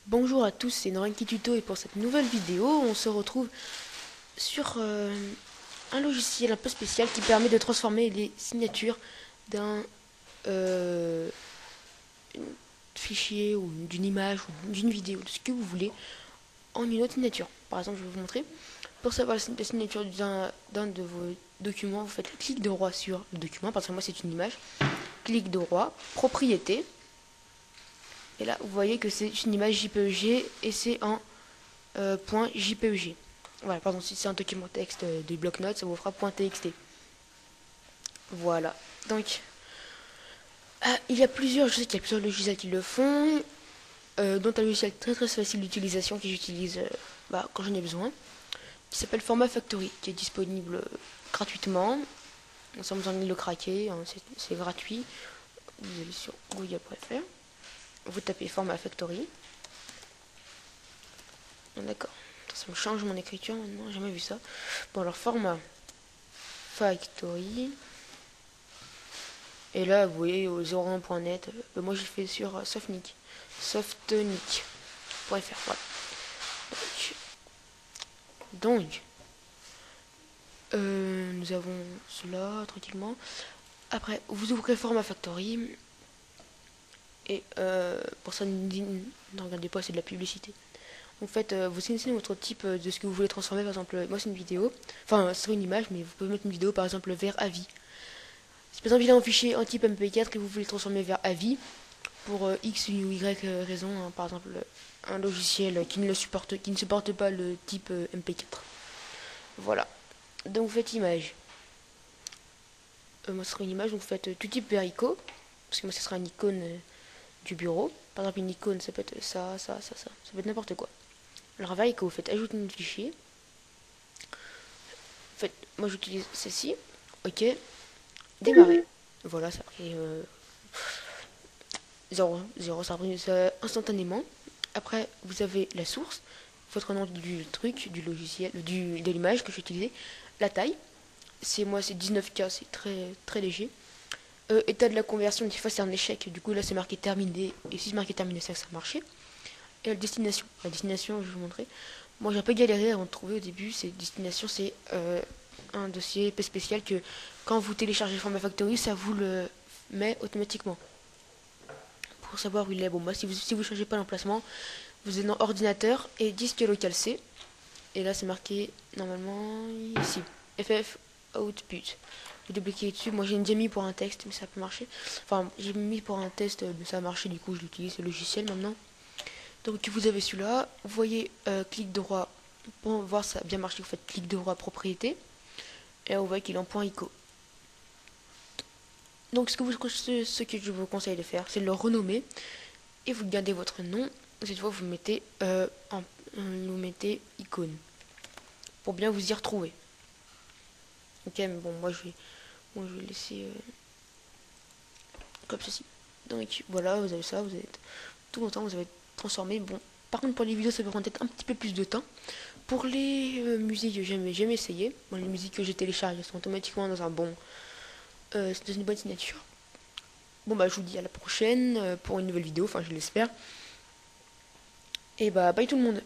Bonjour à tous, c'est Norenki Tuto et pour cette nouvelle vidéo, on se retrouve sur un logiciel un peu spécial qui permet de transformer les signatures d'un euh, fichier ou d'une image ou d'une vidéo, de ce que vous voulez, en une autre signature. Par exemple, je vais vous montrer. Pour savoir la signature d'un de vos documents, vous faites clic droit sur le document, parce que moi c'est une image, clic droit, propriété, et là vous voyez que c'est une image JPEG et c'est en .jpeg. Voilà, pardon, si c'est un document texte de bloc-notes, ça vous fera .txt. Voilà. Donc, il y a plusieurs, je sais qu'il y a plusieurs logiciels qui le font, dont un logiciel très facile d'utilisation que j'utilise quand j'en ai besoin, qui s'appelle Format Factory, qui est disponible gratuitement, sans besoin de le craquer, hein, c'est gratuit. Vous allez sur google.fr, vous tapez Format Factory. D'accord. Ça me change mon écriture maintenant, j'ai jamais vu ça. Bon, alors Format Factory. Et là, vous voyez, au 01.net, moi j'ai fait sur Softnik. Softnik.fr, voilà. Donc nous avons cela tranquillement. Après, vous ouvrez Format Factory. Et pour ça, ne regardez pas, c'est de la publicité. En fait, vous sélectionnez votre type de ce que vous voulez transformer. Par exemple, moi c'est une vidéo. Enfin, c'est une image, mais vous pouvez mettre une vidéo, par exemple, vers avis. Si par exemple il a un fichier en type MP4 et vous voulez le transformer vers avis, pour X ou Y raison, hein, par exemple un logiciel qui ne supporte pas le type MP4. Voilà. Donc vous faites image. Moi ce sera une image, donc vous faites tout type vers icône, parce que moi ce sera une icône du bureau. Par exemple une icône ça peut être ça peut être n'importe quoi. Alors vers icône vous faites ajouter un fichier. Moi j'utilise celle-ci. Ok. Démarrer. Voilà, ça a pris 0, ça a pris ça instantanément. Après, vous avez la source, votre nom du truc, du logiciel, de l'image que j'utilisais, la taille. C'est 19K, c'est très léger. État de la conversion, des fois c'est un échec, du coup là c'est marqué terminé, et si c'est marqué terminé, c'est que ça a marché. Et la destination. La destination, je vais vous montrer. Moi j'ai un peu galéré à en trouver au début, destination, c'est un dossier peu spécial que quand vous téléchargez Format Factory, ça vous le met automatiquement. Pour savoir où il est. Bon, moi si vous ne changez pas l'emplacement, vous êtes dans ordinateur et disque local C. Et là, c'est marqué normalement ici. FF Output. Vous double-cliquez dessus. Moi, j'ai déjà mis pour un texte, mais ça peut marcher. Enfin, j'ai mis pour un test, mais ça a marché. Du coup, je l'utilise, le logiciel maintenant. Donc, vous avez celui-là. Vous voyez, clic droit. Pour voir si ça a bien marché, vous faites clic droit propriété. Et là, vous voyez qu'il est en point ICO. Donc, ce que je vous conseille de faire, c'est de le renommer. Et vous gardez votre nom. Cette fois, vous mettez icône. Pour bien vous y retrouver. Ok, mais bon, je vais laisser comme ceci. Donc voilà, vous avez ça, vous êtes tout content, vous avez transformé. Bon, par contre, pour les vidéos, ça peut prendre peut-être un petit peu plus de temps. Pour les musiques, jamais essayé. Bon, les musiques que j'ai téléchargées sont automatiquement dans une bonne signature. Bon, bah, je vous dis à la prochaine pour une nouvelle vidéo, enfin, je l'espère. Et bah, bye tout le monde.